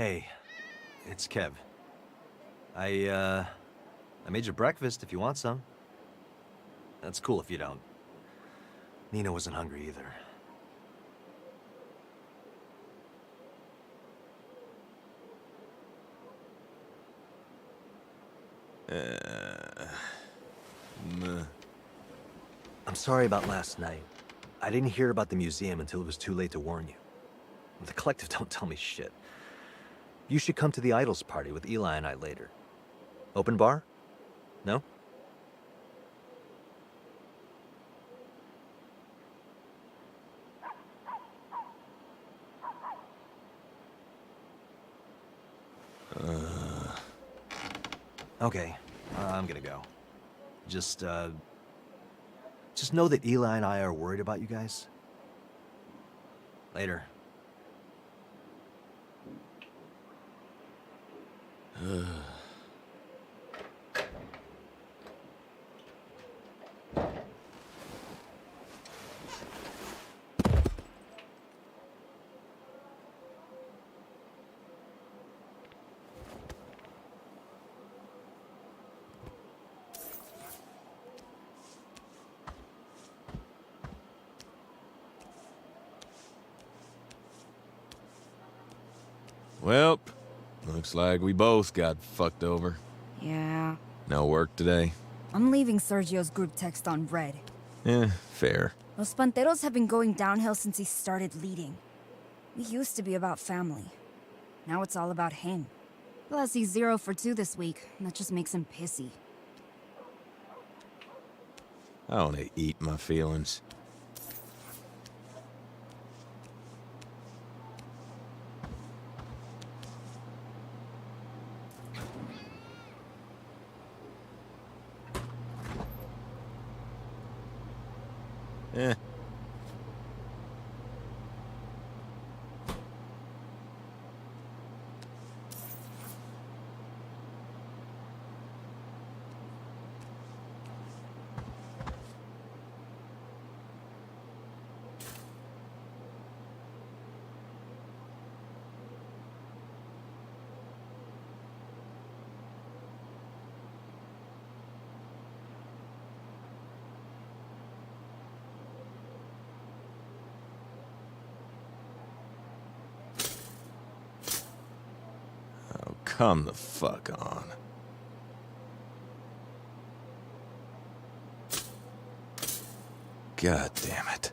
Hey, it's Kev. I made you breakfast if you want some. That's cool if you don't. Nina wasn't hungry either. I'm sorry about last night. I didn't hear about the museum until it was too late to warn you. The collective don't tell me shit. You should come to the Idols party with Eli and I later. Open bar? No? Okay, I'm gonna go. Just know that Eli and I are worried about you guys. Later. Well, looks like we both got fucked over. Yeah. No work today? I'm leaving Sergio's group text on red. Fair. Los Panteros have been going downhill since he started leading. We used to be about family. Now it's all about him. Plus, he's 0 for 2 this week, and that just makes him pissy. I want to eat my feelings. Oh, come the fuck on. God damn it.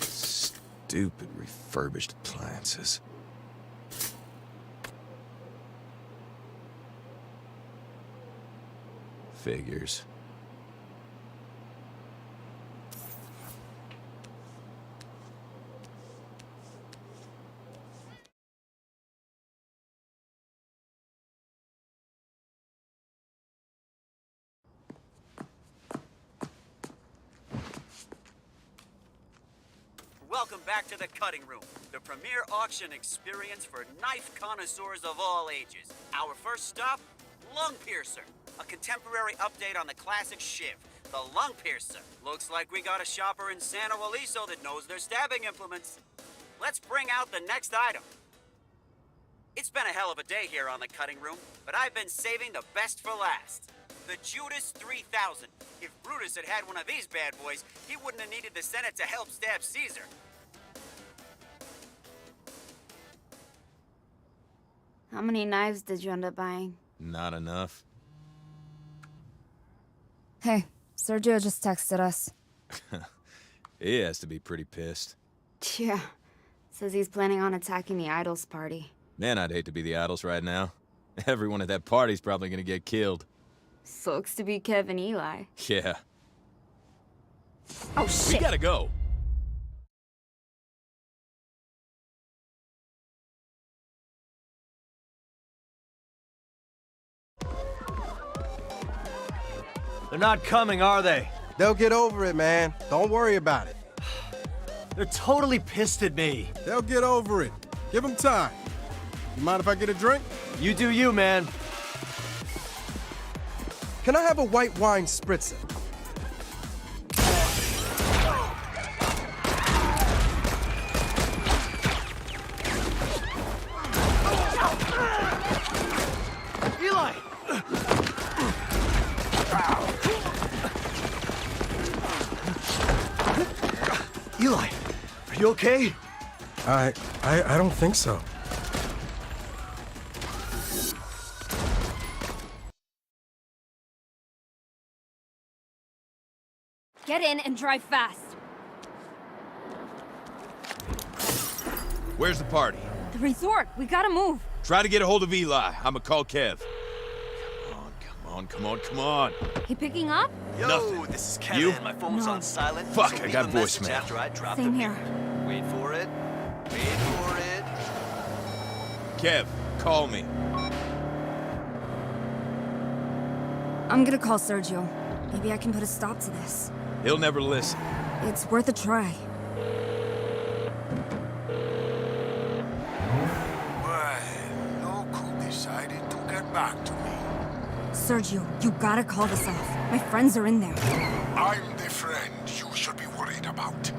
Stupid refurbished appliances. Figures. Welcome back to the cutting room, the premier auction experience for knife connoisseurs of all ages. Our first stop, Lung Piercer, a contemporary update on the classic shiv, the Lung Piercer. Looks like we got a shopper in San Luis that knows their stabbing implements. Let's bring out the next item. It's been a hell of a day here on the cutting room, but I've been saving the best for last. The Judas 3000. If Brutus had had one of these bad boys, he wouldn't have needed the Senate to help stab Caesar. How many knives did you end up buying? Not enough. Hey, Sergio just texted us. He has to be pretty pissed. Yeah. Says he's planning on attacking the Idols party. Man, I'd hate to be the Idols right now. Everyone at that party's probably gonna get killed. Sucks to be Kev and Eli. Yeah. Oh, shit! We gotta go! They're not coming, are they? They'll get over it, man. Don't worry about it. They're totally pissed at me. They'll get over it. Give them time. You mind if I get a drink? You do you, man. Can I have a white wine spritzer? Eli, are you okay? I don't think so. Get in and drive fast. Where's the party? The resort. We gotta move. Try to get a hold of Eli. I'ma call Kev. Come on. He picking up? Yo, Nothing. this is Kevin. You? My phone's No. on silent. Fuck, so I leave got a message voicemail. After I drop Same the here. beat. Wait for it. Wait for it. Kev, call me. I'm gonna call Sergio. Maybe I can put a stop to this. He'll never listen. It's worth a try. Well, look who decided to get back to me. Sergio, you gotta call this off. My friends are in there. I'm the friend you should be worried about.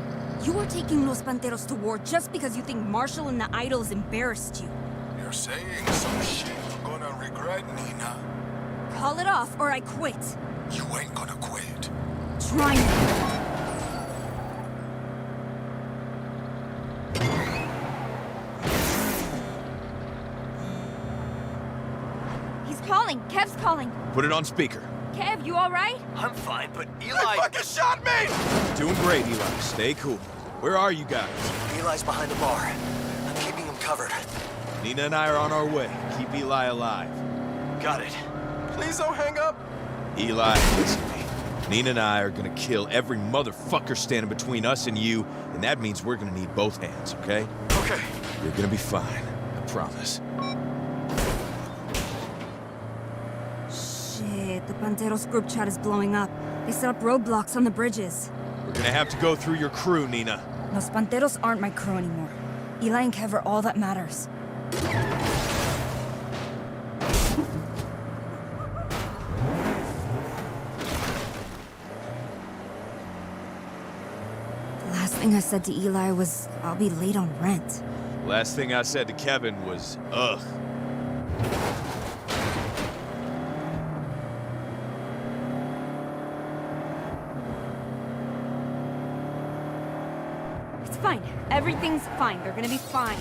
You are taking Los Panteros to war just because you think Marshall and the Idols embarrassed you. You're saying some shit you're gonna regret, Nina. Call it off or I quit. You ain't gonna quit. Try me. He's calling. Kev's calling. Put it on speaker. Kev, you alright? I'm fine, but Eli... shot me! Doing great, Eli. Stay cool. Where are you guys? Eli's behind the bar. I'm keeping him covered. Nina and I are on our way. Keep Eli alive. Got it. Please don't hang up. Eli, listen to me. Nina and I are gonna kill every motherfucker standing between us and you, and that means we're gonna need both hands, okay? Okay. You're gonna be fine. I promise. Shit, the Panteros group chat is blowing up. They set up roadblocks on the bridges. We're gonna have to go through your crew, Nina. Los Panteros aren't my crew anymore. Eli and Kev are all that matters. The last thing I said to Eli was, I'll be late on rent. Last thing I said to Kevin was, ugh. It's fine. Everything's fine. They're gonna be fine.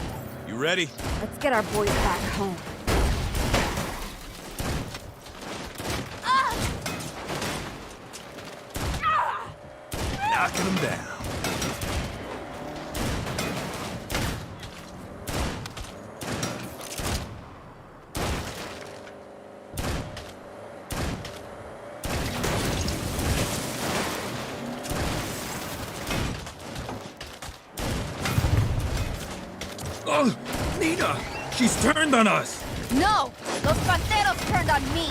You ready? Let's get our boys back home. Knocking them down. Oh, Nina! She's turned on us! No! Los Panteros turned on me!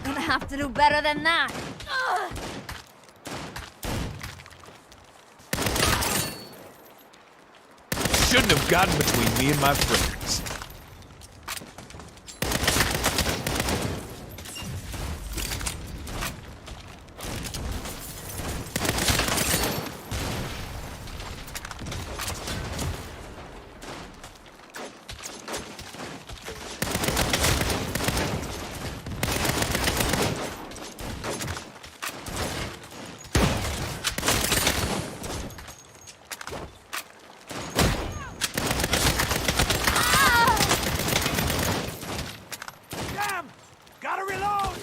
Gonna have to do better than that. Shouldn't have gotten between me and my friends. Damn! Gotta reload!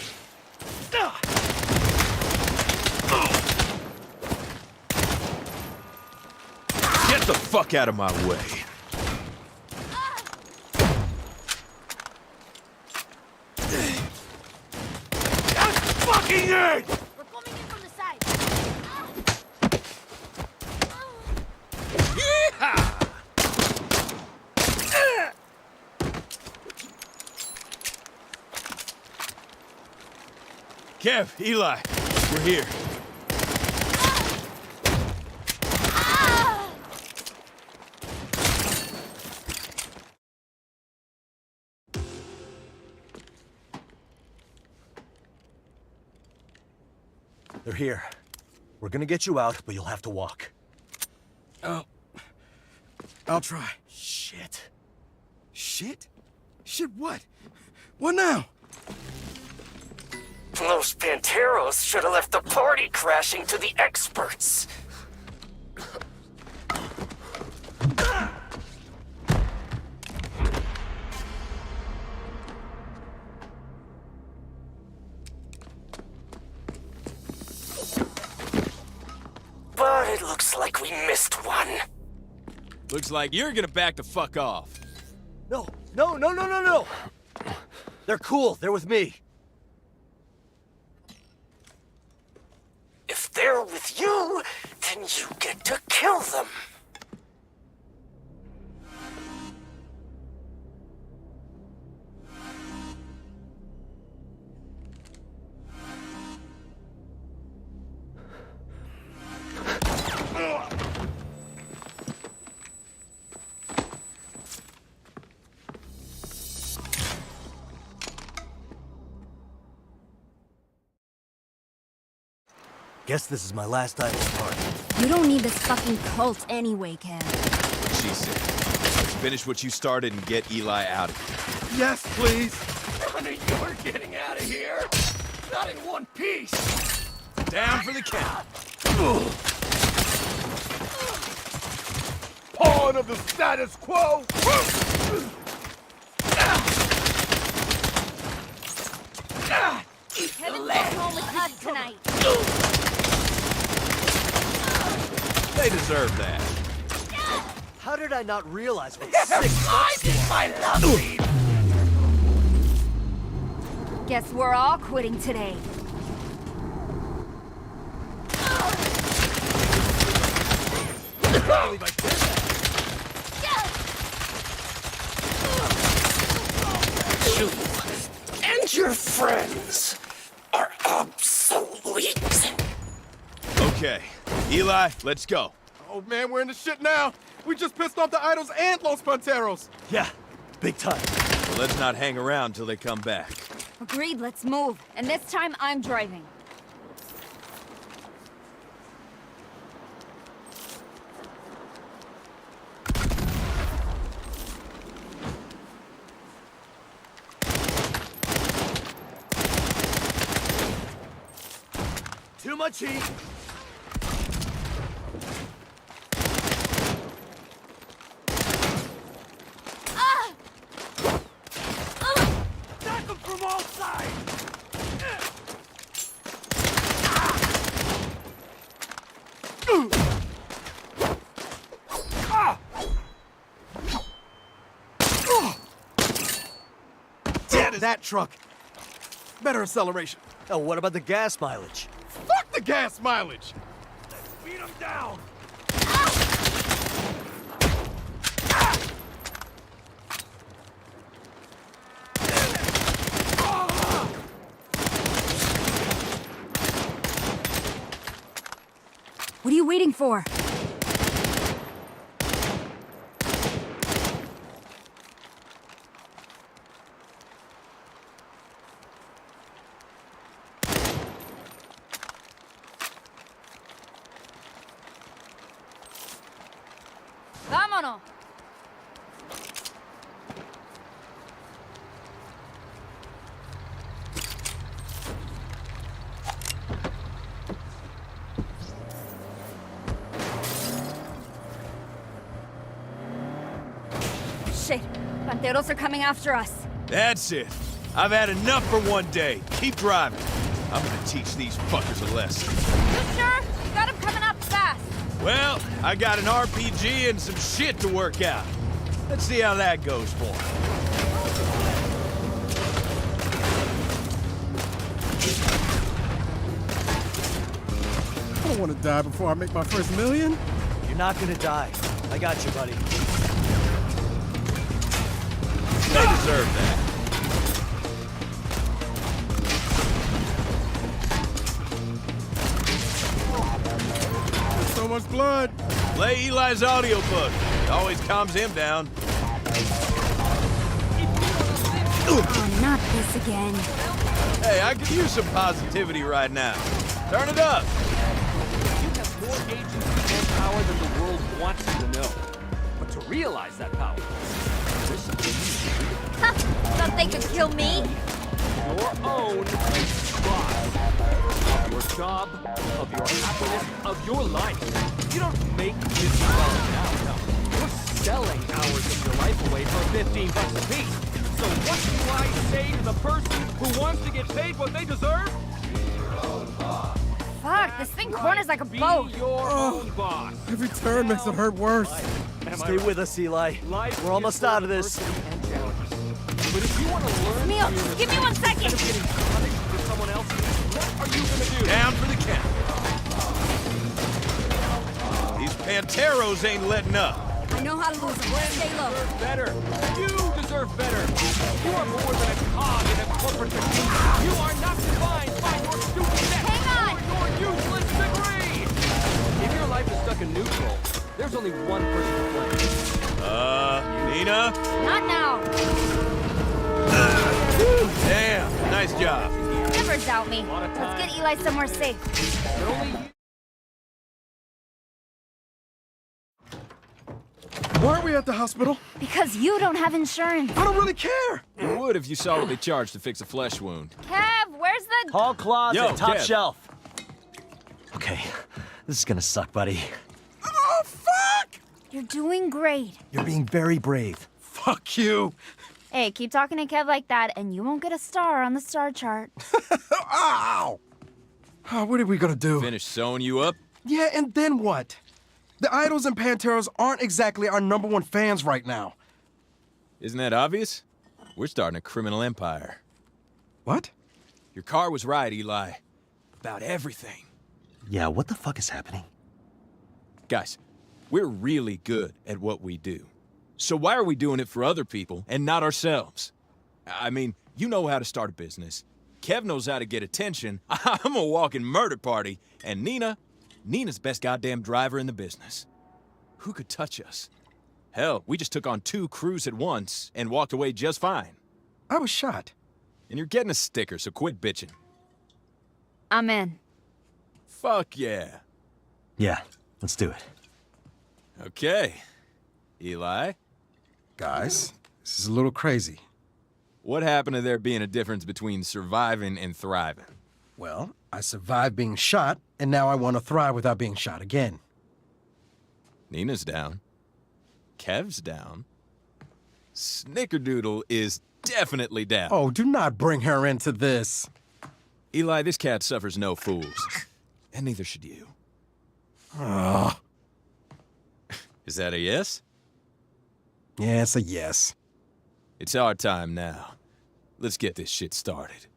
Get the fuck out of my way. That's fucking it! We're coming in from the side. Kev, Eli, we're here. They're here. We're gonna get you out, but you'll have to walk. Oh. I'll try. Shit. Shit? Shit what? What now? Those Panteros should have left the party crashing to the experts. But it looks like we missed one. Looks like you're gonna back the fuck off. No. They're cool. They're with me. If they're with you, then you get to kill them. Guess this is my last idol party. You don't need this fucking cult anyway, Cam. She said. Let's finish what you started and get Eli out of here. Yes, please. Honey, you're getting out of here. Not in one piece. Down for the count. Pawn of the status quo. Kevin's back home with us tonight. They deserve that. How did I not realize what 6 months was? My lovely. Guess we're all quitting today. You and your friends are obsolete. Okay. Eli, let's go. Oh man, we're in the shit now. We just pissed off the idols and Los Panteros. Yeah, big time. Well, let's not hang around till they come back. Agreed, let's move. And this time I'm driving. Too much heat. Attack them from all sides. Damn that truck. Better acceleration. Oh, what about the gas mileage? Fuck the gas mileage. Beat them down. What are you waiting for? Vámonos. Shit. Panteros are coming after us. That's it. I've had enough for one day. Keep driving. I'm gonna teach these fuckers a lesson. You sure? You got him coming up fast. Well, I got an RPG and some shit to work out. Let's see how that goes for 'em. I don't want to die before I make my first million. You're not gonna die. I got you, buddy. They deserve that. There's so much blood. Play Eli's audiobook. It always calms him down. Oh, not this again. Hey, I could use some positivity right now. Turn it up. more agency and power than the world wants you to know. But to realize that power, there's something you need to do. Ha! Thought they could kill me? Your own boss. Of your job, of your happiness, of your life. You don't make this well now, no. You're selling hours of your life away for $15 a piece. So what do I say to the person who wants to get paid what they deserve? Fuck, this thing corners like a Be boat. your own boss. Every turn makes it hurt worse. Am I Stay right? with us, Eli. Life We're almost is out of this. diversity and challenges. But if you want to learn Neil, from your just give me 1 mistakes second. instead of getting punished with someone else, what are you gonna do? Down for the count. These Panteros ain't letting up. I know how to lose them. Stay low. Deserve better. You deserve better. You are more than a cog in a corporate machine. You are not defined by your stupid debt Hang on. or your useless degree. If your life is stuck in neutral, there's only one person to blame. Nina? Not now. Damn, nice job. Never doubt me. Let's get Eli somewhere safe. But only you. Why are we at the hospital? Because you don't have insurance. I don't really care. You would if you saw what they charge to fix a flesh wound. Kev, where's the... Hall closet, Yo, top Kev. shelf. Okay, this is gonna suck, buddy. Oh, fuck! You're doing great. You're being very brave. Fuck you. Hey, keep talking to Kev like that, and you won't get a star on the star chart. Ow! Oh, what are we gonna do? Finish sewing you up? Yeah, and then what? The Idols and Panteros aren't exactly our #1 fans right now. Isn't that obvious? We're starting a criminal empire. What? Your car was right, Eli. About everything. Yeah, what the fuck is happening? Guys, we're really good at what we do. So why are we doing it for other people and not ourselves? I mean, you know how to start a business. Kev knows how to get attention. I'm a walking murder party. And Nina's best goddamn driver in the business. Who could touch us? Hell, we just took on 2 crews at once and walked away just fine. I was shot. And you're getting a sticker, so quit bitching. I'm in. Fuck yeah. Yeah, let's do it. Okay. Eli, Guys, this is a little crazy. what happened to there being a difference between surviving and thriving? Well, I survived being shot, and now I want to thrive without being shot again. Nina's down. Kev's down. Snickerdoodle is definitely down. Oh, do not bring her into this. Eli, this cat suffers no fools. And neither should you. Ugh. Is that a yes? Yeah, it's a yes. It's our time now. Let's get this shit started.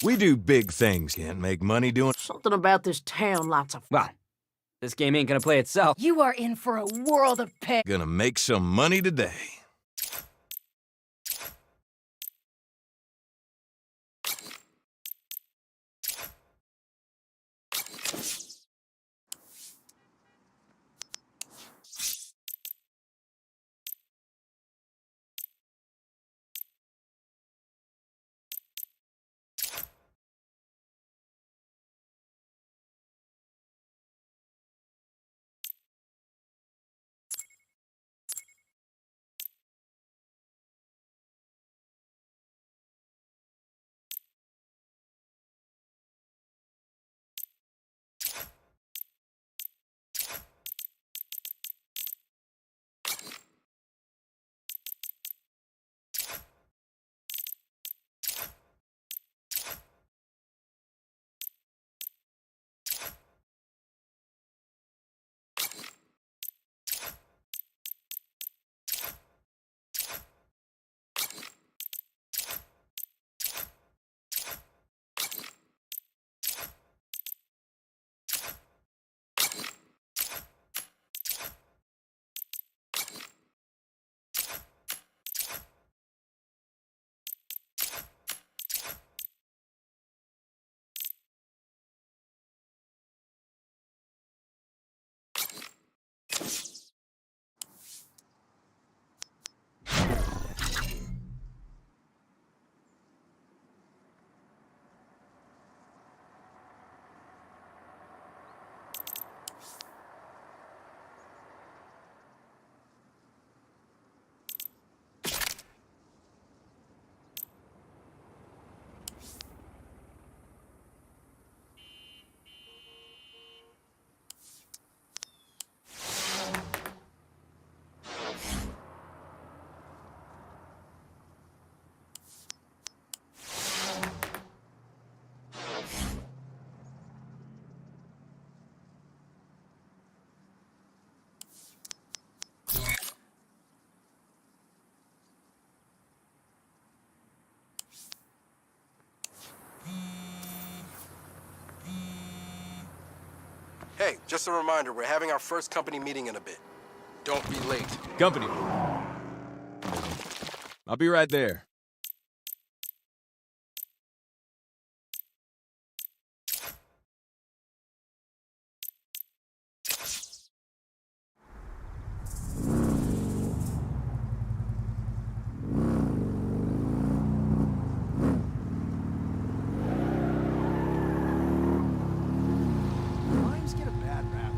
We do big things. Can't make money doing... Something about this town, lots of... Well, this game ain't gonna play itself. You are in for a world of pain. Gonna make some money today. Hey, just a reminder, we're having our first company meeting in a bit. Don't be late. Company. I'll be right there. Lions get a bad rap.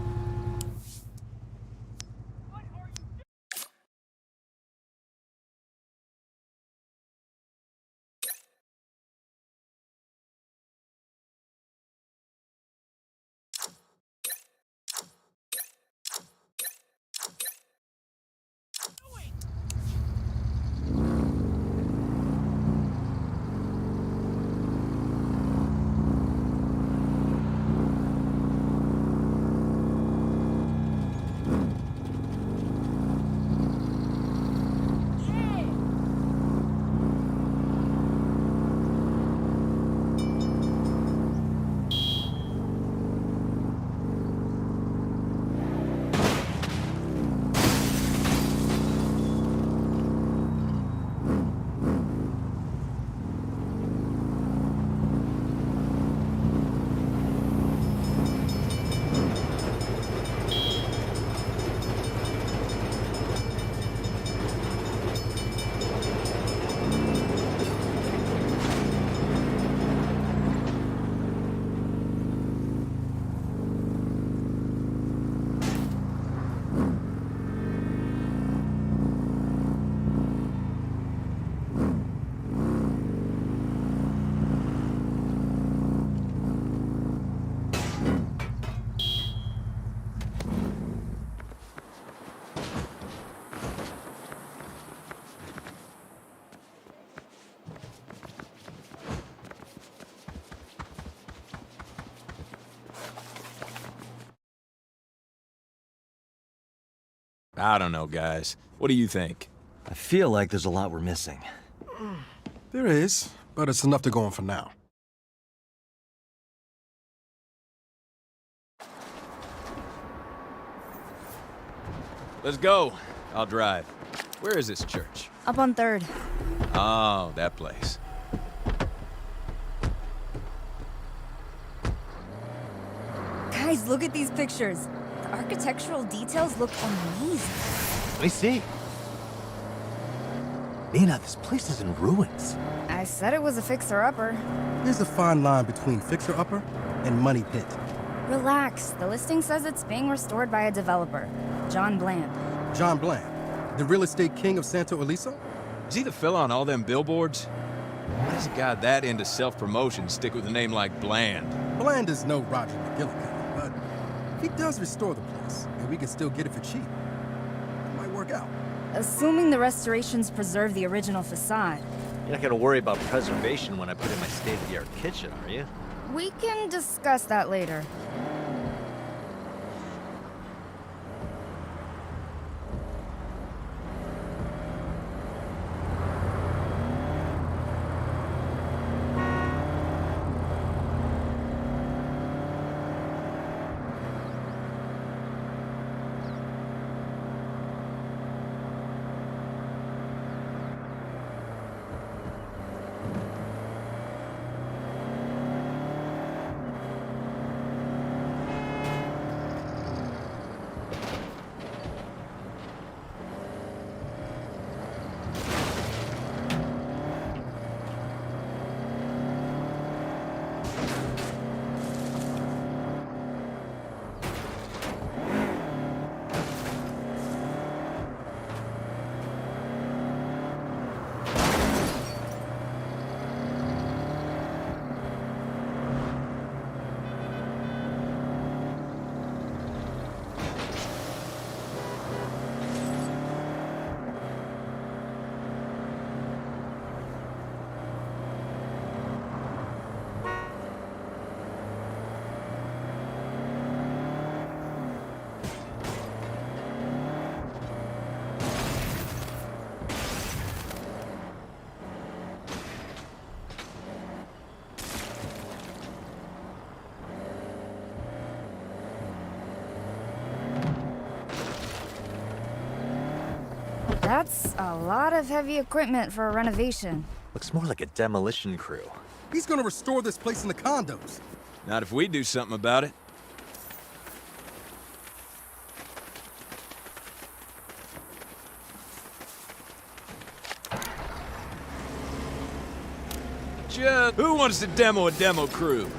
I don't know, guys. What do you think? I feel like there's a lot we're missing. There is, but it's enough to go on for now. Let's go. I'll drive. Where is this church? Up on 3rd. Oh, that place. Guys, look at these pictures. The architectural details look amazing. Let me see. Nina, this place is in ruins. I said it was a fixer-upper. There's a fine line between fixer-upper and money pit. Relax. The listing says it's being restored by a developer, John Bland. John Bland, the real estate king of Santo Eliso? Is he the fella on all them billboards? Why does a guy that into self-promotion stick with a name like Bland? Bland is no Roger McGillicuddy, but he does restore the place, and we can still get it for cheap. It might work out. Assuming the restorations preserve the original facade. You're not gonna worry about preservation when I put in my state-of-the-art kitchen, are you? We can discuss that later. That's a lot of heavy equipment for a renovation. Looks more like a demolition crew. He's gonna restore this place in the condos. Not if we do something about it. Just who wants to demo a demo crew?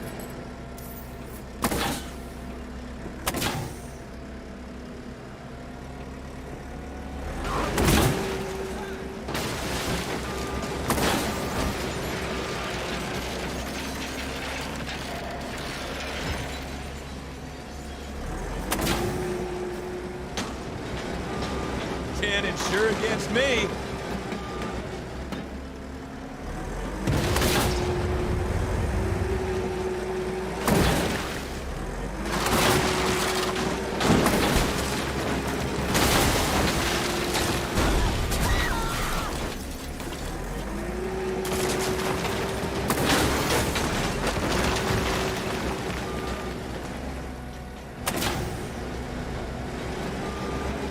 Can't insure against me.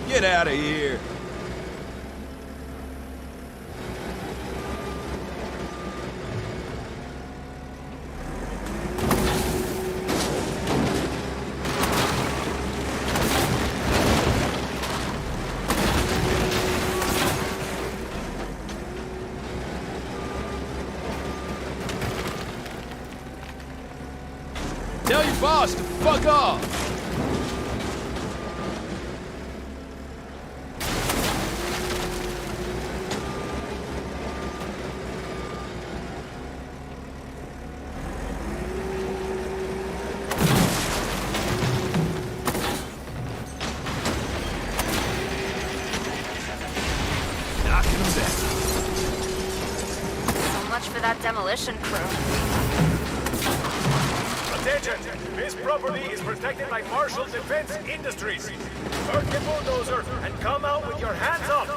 Get out of here. Tell your boss to fuck off. Knocking them down. So much for that demolition crew. Attention! This property is protected by Marshall Defense Industries. Park the bulldozer and come out with your hands up!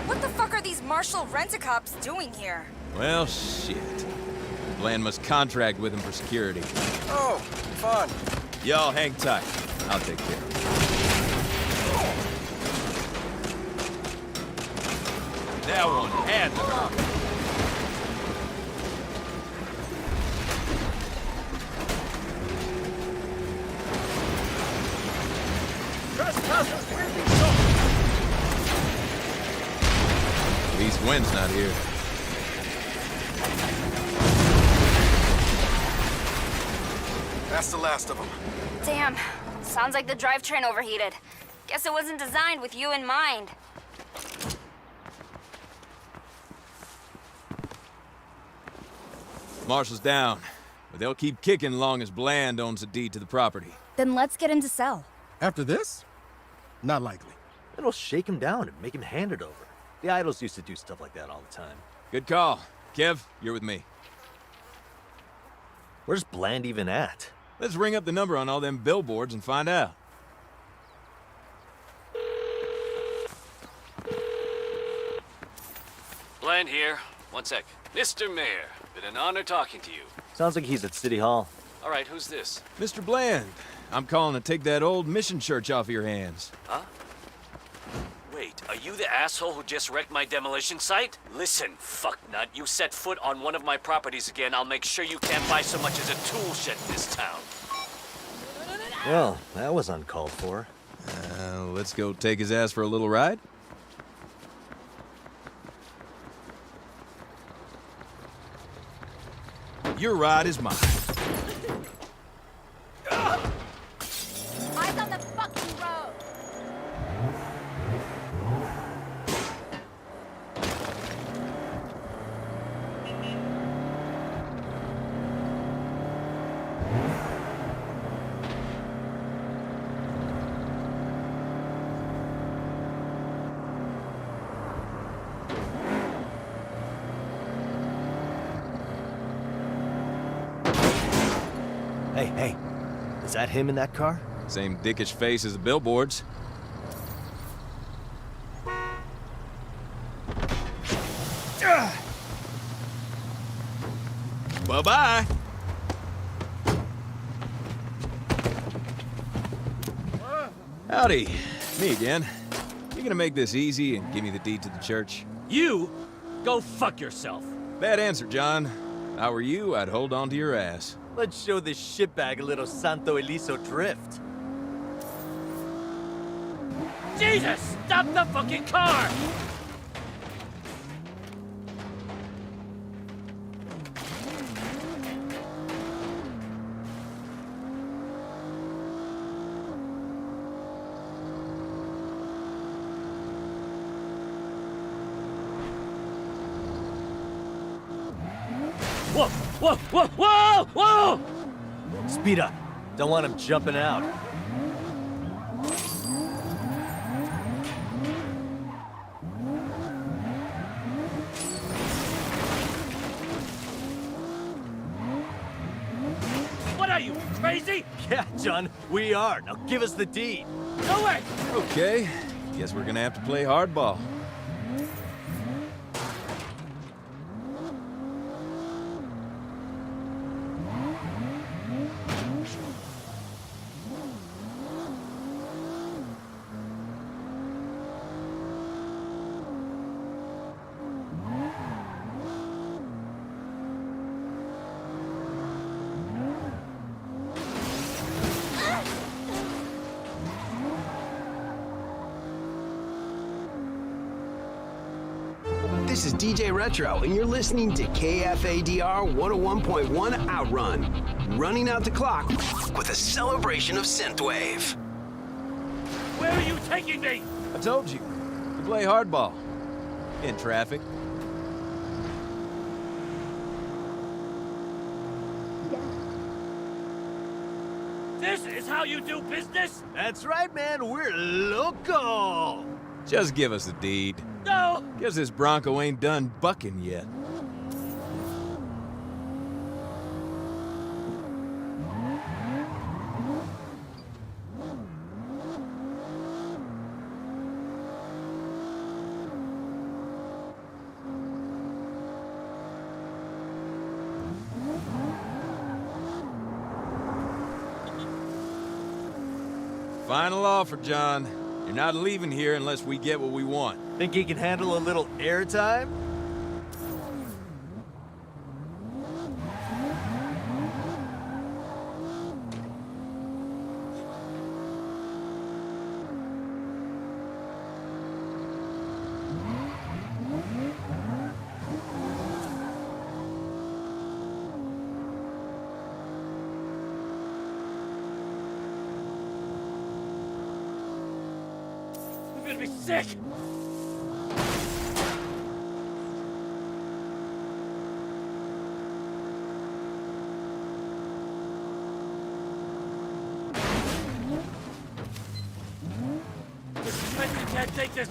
What the fuck are these Marshall rent-a-cops doing here? Well, shit. Bland must contract with him for security. Oh, fun. Y'all hang tight. I'll take care of it. That one had to hurt. Trespassers will be stopped! At least Gwen's not here. That's the last of them. Damn. Sounds like the drivetrain overheated. Guess it wasn't designed with you in mind. Marshall's down, but they'll keep kicking long as Bland owns the deed to the property. Then let's get him to sell. After this? Not likely. It'll shake him down and make him hand it over. The Idols used to do stuff like that all the time. Good call. Kev, you're with me. Where's Bland even at? Let's ring up the number on all them billboards and find out. Bland here. One sec. Mr. Mayor, been an honor talking to you. Sounds like he's at City Hall. All right, who's this? Mr. Bland, I'm calling to take that old mission church off your hands. Huh? Wait, are you the asshole who just wrecked my demolition site? Listen, fucknut, you set foot on one of my properties again, I'll make sure you can't buy so much as a tool shed in this town. Well, that was uncalled for. Let's go take his ass for a little ride. Your ride is mine. Eyes on the fucking road! Hey, is that him in that car? Same dickish face as the billboards. Bye-bye. Howdy. Me again. You gonna make this easy and give me the deed to the church? You? Go fuck yourself. Bad answer, John. If I were you, I'd hold on to your ass. Let's show this shitbag a little Santo Eliso drift. Jesus! Stop the fucking car! Whoa! Whoa! Whoa! Whoa! Whoa! Speed up. Don't want him jumping out. What are you, crazy? Yeah, John, we are. Now give us the deed. No way! Okay. Guess we're gonna have to play hardball. This is DJ Retro, and you're listening to KFADR 101.1 Outrun. Running out the clock with a celebration of synthwave. Where are you taking me? I told you. To play hardball. In traffic. This is how you do business? That's right, man. We're local. Just give us the deed. No! Guess this Bronco ain't done bucking yet. Final offer, John. You're not leaving here unless we get what we want. Think he can handle a little airtime? I'm gonna be sick! I can't take this!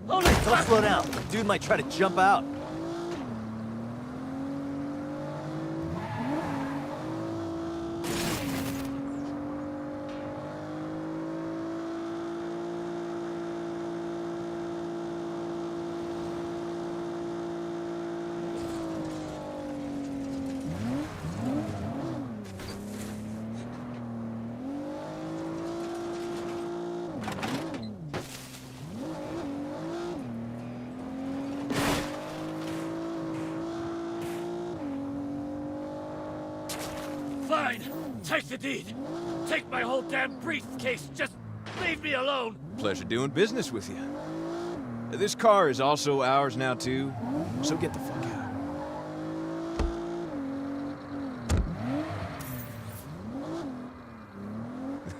Holy Don't crap! slow down. Dude might try to jump out. Fine! Take the deed! Take my whole damn briefcase! Just leave me alone! Pleasure doing business with you. This car is also ours now, too, so get the fuck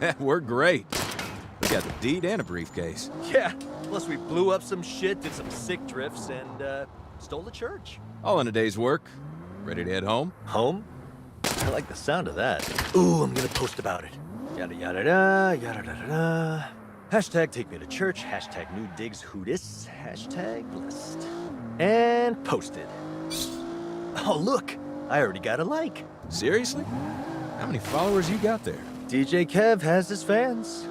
out. We're great. We got the deed and a briefcase. Yeah, plus we blew up some shit, did some sick drifts, and, stole the church. All in a day's work. Ready to head home? Home? I like the sound of that. Ooh, I'm gonna post about it. Yada yada da, yada da da da. Hashtag take me to church, hashtag new digs who dis, hashtag blessed. And posted. Oh, look, I already got a like. Seriously? How many followers you got there? DJ Kev has his fans.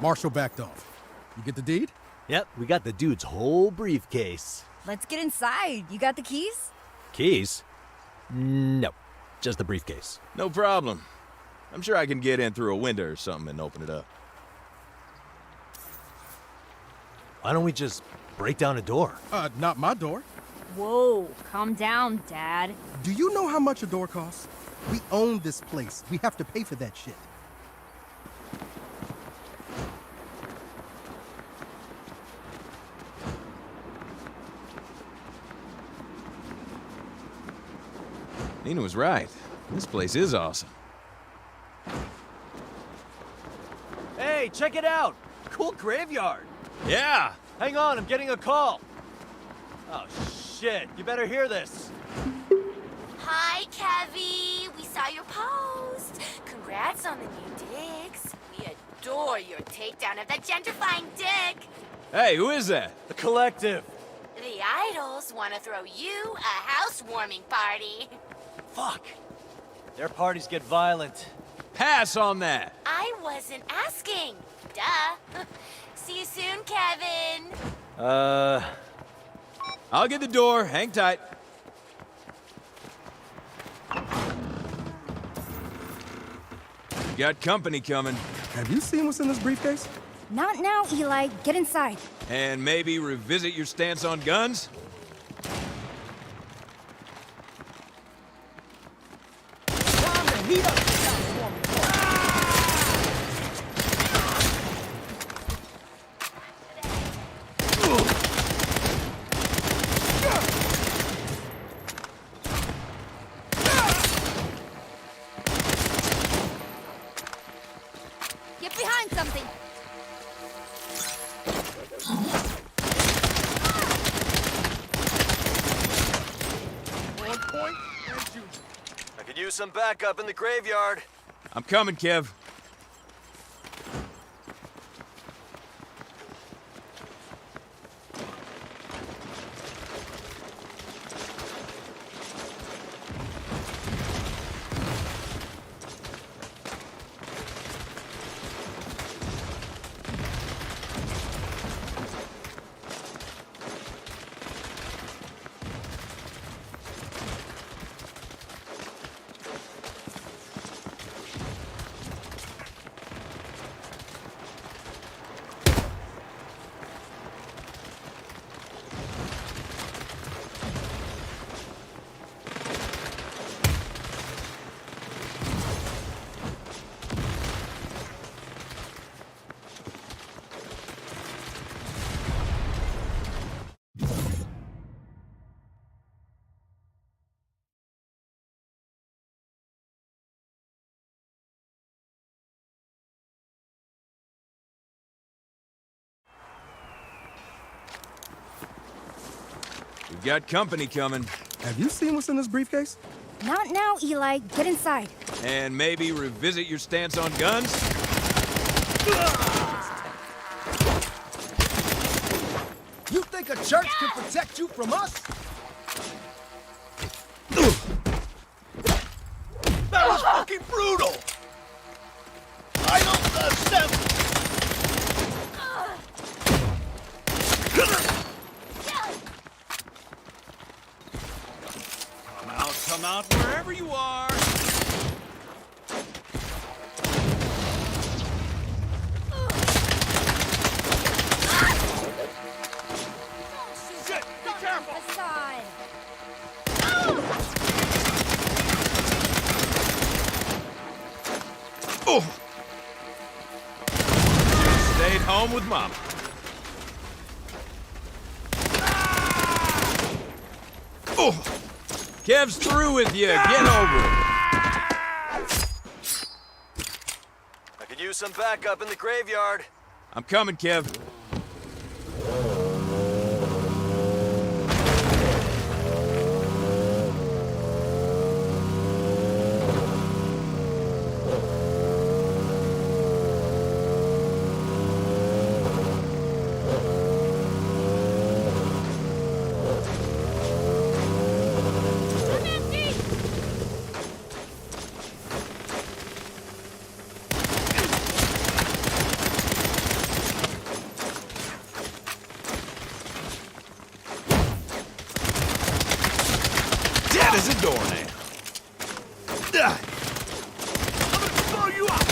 Marshall backed off. You get the deed? Yep, we got the dude's whole briefcase. Let's get inside. You got the keys? Keys? No, just the briefcase. No problem. I'm sure I can get in through a window or something and open it up. Why don't we just break down a door? Not my door. Whoa, calm down, Dad. Do you know how much a door costs? We own this place. We have to pay for that shit. Nina was right. This place is awesome. Hey, check it out! Cool graveyard! Yeah! Hang on, I'm getting a call. Oh, shit. You better hear this. Hi, Kevy. We saw your post. Congrats on the new digs. We adore your takedown of that gentrifying dick. Hey, who is that? The Collective. The Idols want to throw you a housewarming party. Fuck. Their parties get violent. Pass on that. I wasn't asking. Duh. See you soon, Kevin. I'll get the door. Hang tight. Got company coming. Have you seen what's in this briefcase? Not now, Eli. Get inside. And maybe revisit your stance on guns? Get behind something. I could use some backup in the graveyard. I'm coming, Kev. We've got company coming. Have you seen what's in this briefcase? Not now, Eli. Get inside. And maybe revisit your stance on guns? You think a church can protect you from us? That was fucking brutal! I don't accept. Come out wherever you are. Shit, be careful. Aside. Oh! Stayed home with Mama. Oh! Kev's through with you. Get over it. I could use some backup in the graveyard. I'm coming, Kev. Dead as a doornail. I'm gonna throw you out.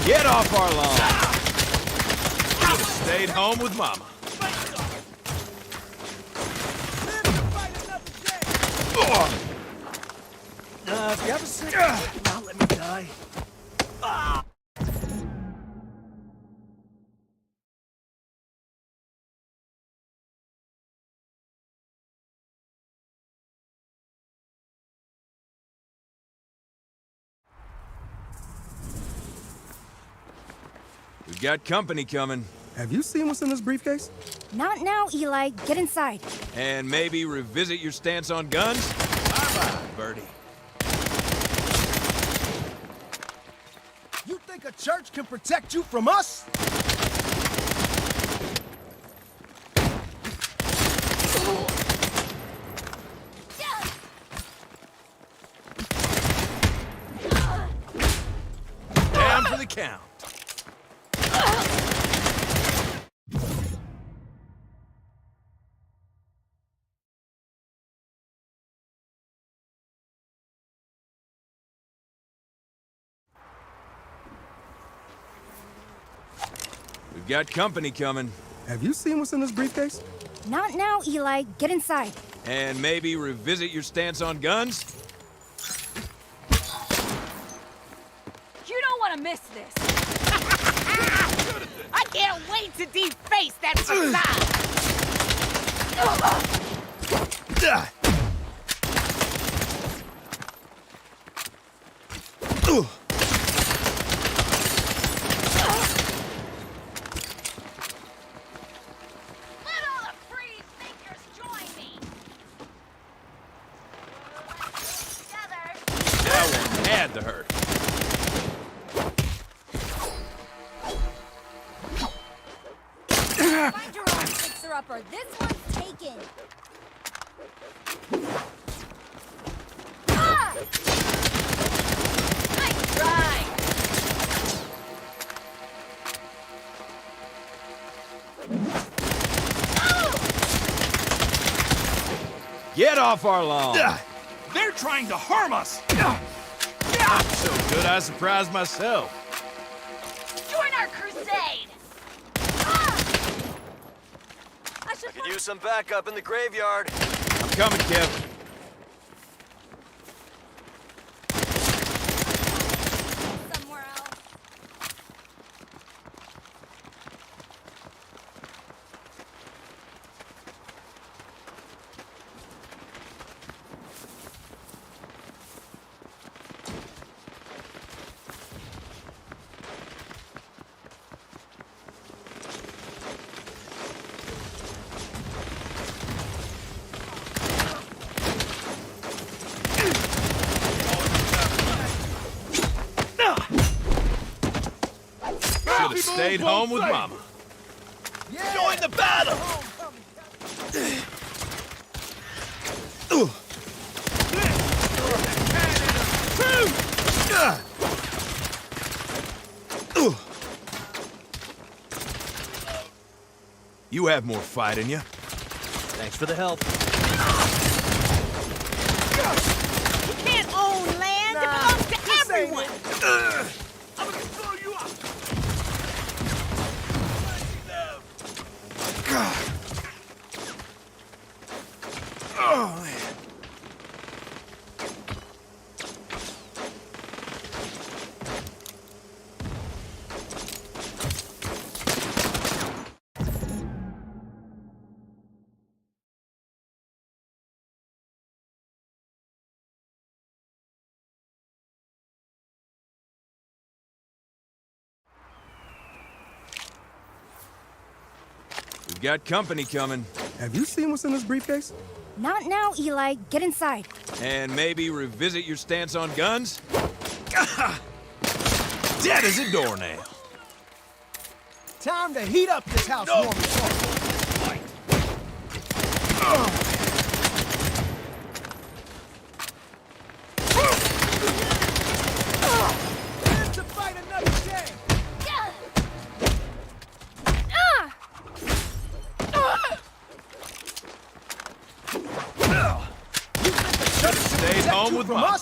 Get off our lawn. Should have stayed home with Mama. If you have a second, now let me die. We've got company coming. Have you seen what's in this briefcase? Not now, Eli. Get inside. And maybe revisit your stance on guns? Bye-bye, Birdie. You think a church can protect you from us? Down for the count. got company coming. Have you seen what's in this briefcase? Not now, Eli. Get inside. And maybe revisit your stance on guns? You don't want to miss this. I can't wait to deface that facade. Let all the free thinkers join me. Together. That one had to hurt. Find your own fixer-upper. This one's taken. Ah! Nice try. Get off our lawn! They're trying to harm us! I'm so good I surprised myself. Join our crusade. I could use some backup in the graveyard. I'm coming, Kev. Somewhere else. Should have stayed home with Mama. Join the battle! You have more fight in you. Thanks for the help. You can't own land. It belongs to everyone. I'm gonna throw you up! Oh, man. We've got company coming. Have you seen what's in this briefcase? Not now, Eli. Get inside. And maybe revisit your stance on guns? Dead as a doornail. Time to heat up this house warming. To fight another day. Should have stayed home with Mama.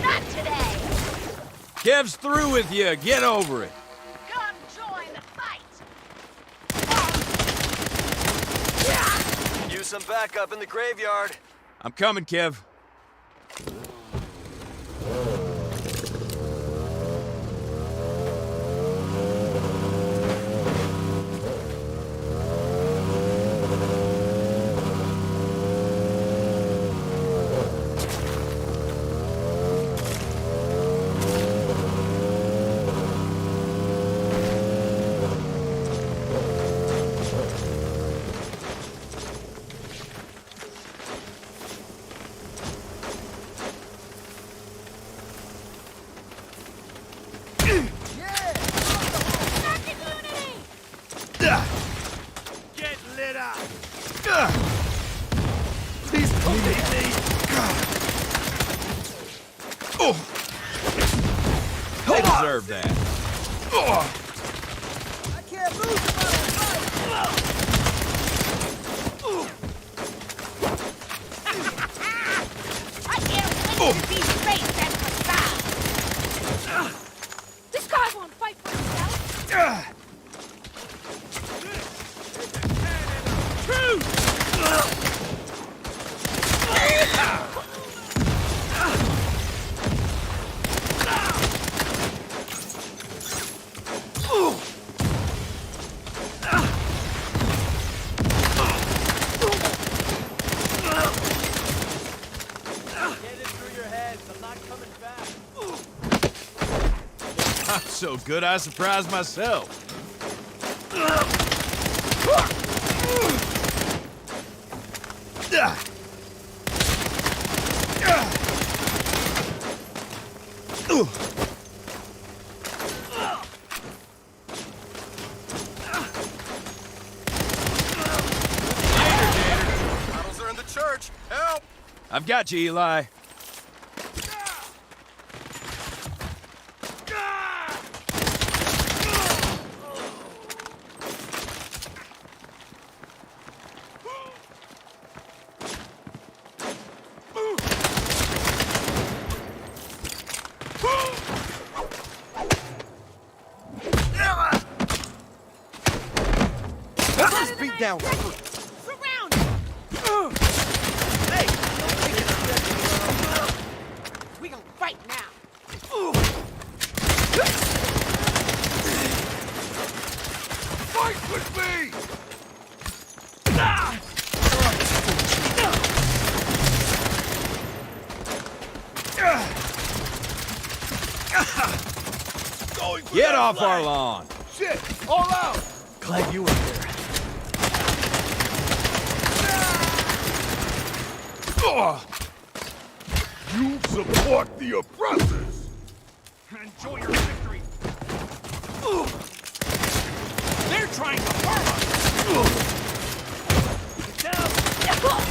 Not today. Kev's through with you. Get over it. Come join the fight. Use some backup in the graveyard. I'm coming, Kev. They deserve that. I can't lose if I don't fight. I can't wait to see space and facade. This guy won't fight for himself. I'm so good I surprised myself. Battles are in the church. Help! I've got you, Eli. Beat down. Surround! Hey! We gonna fight now. Fight with me! Get off our lawn. Shit! All out! Glad you were there. You support the oppressors! Enjoy your victory. They're trying to harm us. Get down.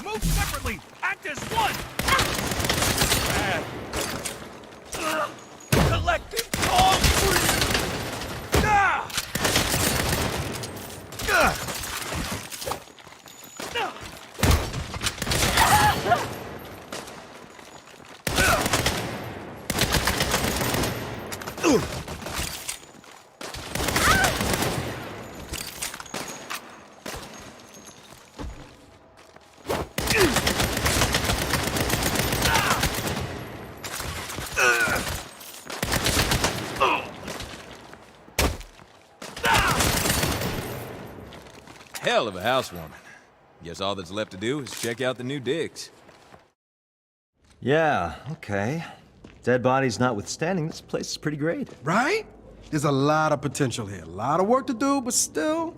Move separately. Act as one. Bad. Collective calm for you. Hell of a housewarming. Guess all that's left to do is check out the new digs. Yeah, okay. Dead bodies notwithstanding, this place is pretty great. Right? There's a lot of potential here. A lot of work to do, but still...